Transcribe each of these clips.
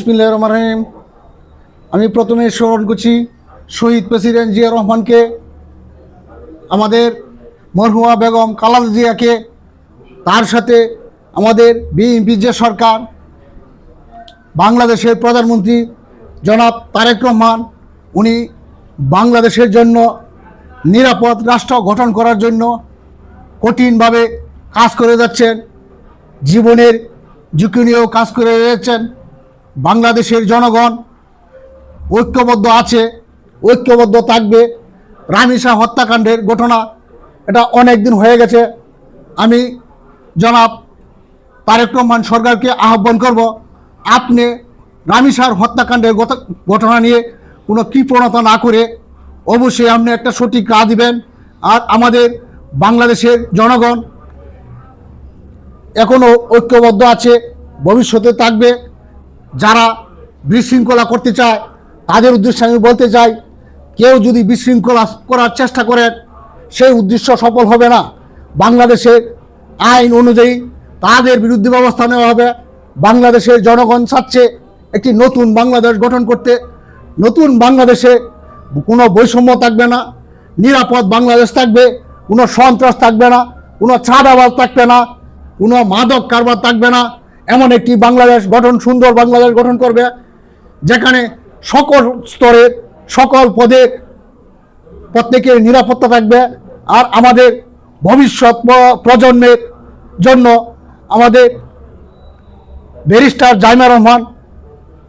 বিসমিল্লাহির রহমানির রহিম। আমি প্রথমে স্মরণ করছি শহীদ প্রেসিডেন্ট জিয়া রহমানকে, আমাদের মরহুমা বেগম খালেদা জিয়াকে, তার সাথে আমাদের বিএনপি যে সরকার, বাংলাদেশের প্রধানমন্ত্রী জনাব তারেক রহমান, উনি বাংলাদেশের জন্য নিরাপদ রাষ্ট্র গঠন করার জন্য কঠিনভাবে কাজ করে যাচ্ছেন, জীবনের ঝুঁকি নিয়েও কাজ করে যাচ্ছেন। বাংলাদেশের জনগণ ঐক্যবদ্ধ আছে, ঐক্যবদ্ধ থাকবে। রামিসা হত্যাকাণ্ডের ঘটনা এটা অনেক দিন হয়ে গেছে। আমি জনাব তারেক রহমান সরকারকে আহ্বান করব, আপনি রামিসার হত্যাকাণ্ডের ঘটনা নিয়ে কোনো কৃপণতা না করে অবশ্যই আপনি একটা সঠিক রায় দিবেন। আর আমাদের বাংলাদেশের জনগণ এখনও ঐক্যবদ্ধ আছে, ভবিষ্যতে থাকবে। যারা বিশৃঙ্খলা করতে চায় তাদের উদ্দেশ্যে আমি বলতে চাই, কেউ যদি বিশৃঙ্খলা করার চেষ্টা করেন সেই উদ্দেশ্য সফল হবে না। বাংলাদেশের আইন অনুযায়ী তাদের বিরুদ্ধে ব্যবস্থা নেওয়া হবে। বাংলাদেশের জনগণ চাচ্ছে একটি নতুন বাংলাদেশ গঠন করতে। নতুন বাংলাদেশে কোনো বৈষম্য থাকবে না, নিরাপদ বাংলাদেশ থাকবে, কোনো সন্ত্রাস থাকবে না, কোনো চাঁদাবাজ থাকবে না, কোনো মাদক কারবার থাকবে না। এমন একটি বাংলাদেশ গঠন, সুন্দর বাংলাদেশ গঠন করবে, যেখানে সকল স্তরের সকল পদের প্রত্যেকের নিরাপত্তা থাকবে। আর আমাদের ভবিষ্যৎ প্রজন্মের জন্য আমাদের ব্যারিস্টার জাইমা রহমান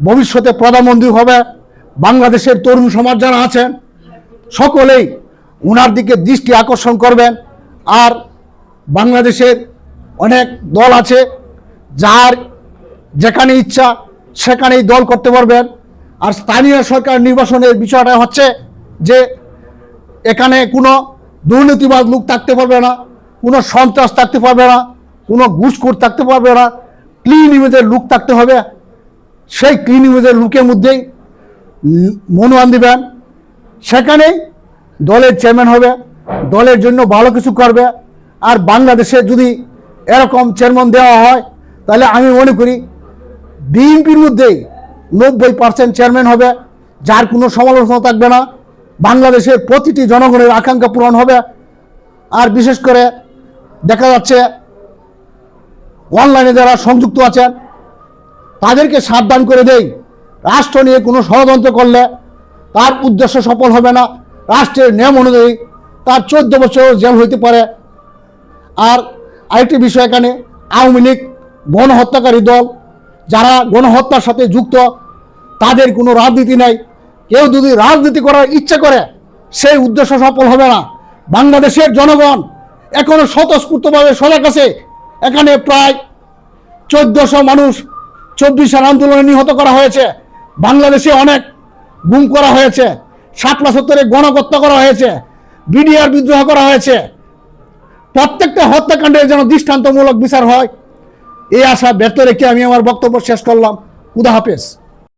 ভবিষ্যতে প্রধানমন্ত্রী হবে। বাংলাদেশের তরুণ সমাজ যারা আছেন সকলেই ওনার দিকে দৃষ্টি আকর্ষণ করবেন। আর বাংলাদেশের অনেক দল আছে, যার যেখানে ইচ্ছা সেখানেই দল করতে পারবেন। আর স্থানীয় সরকার নির্বাচনের বিষয়টা হচ্ছে যে এখানে কোনো দুর্নীতিবাজ লোক থাকতে পারবে না, কোনো সন্ত্রাস থাকতে পারবে না, কোনো ঘুষখোর থাকতে পারবে না, ক্লিন ইমেজের লোক থাকতে হবে। সেই ক্লিন ইমেজের লোকের মধ্যেই মনোনয়ন দিবেন, সেখানেই দলের চেয়ারম্যান হবে, দলের জন্য ভালো কিছু করবে। আর বাংলাদেশে যদি এরকম চেয়ারম্যান দেওয়া হয় তাহলে আমি মনে করি বিএনপির মধ্যেই 90% চেয়ারম্যান হবে, যার কোনো সমালোচনা থাকবে না। বাংলাদেশের প্রতিটি জনগণের আকাঙ্ক্ষা পূরণ হবে। আর বিশেষ করে দেখা যাচ্ছে অনলাইনে যারা সংযুক্ত আছেন তাদেরকে সাবধান করে দেই, রাষ্ট্র নিয়ে কোনো ষড়যন্ত্র করলে তার উদ্দেশ্য সফল হবে না। রাষ্ট্রের নিয়ম অনুযায়ী তার 14 বছর জেল হইতে পারে। আর আরেকটি বিষয়, এখানে আওয়ামী লীগ গণহত্যাকারী দল, যারা গণহত্যার সাথে যুক্ত, তাদের কোনো রাজনীতি নেই। কেউ যদি রাজনীতি করার ইচ্ছা করে সেই উদ্দেশ্য সফল হবে না। বাংলাদেশের জনগণ এখনো স্বতঃস্ফূর্তভাবে সজাগ আছে। এখানে প্রায় 1400 মানুষ 24 আন্দোলনে নিহত করা হয়েছে। বাংলাদেশে অনেক গুম করা হয়েছে, 7/70 গণহত্যা করা হয়েছে, বিডিআর বিদ্রোহ করা হয়েছে। প্রত্যেকটা হত্যাকাণ্ডের যেন দৃষ্টান্তমূলক বিচার হয়, এই আশা ব্যক্ত রেখে আমি আমার বক্তব্য শেষ করলাম। খুদা হাফেজ।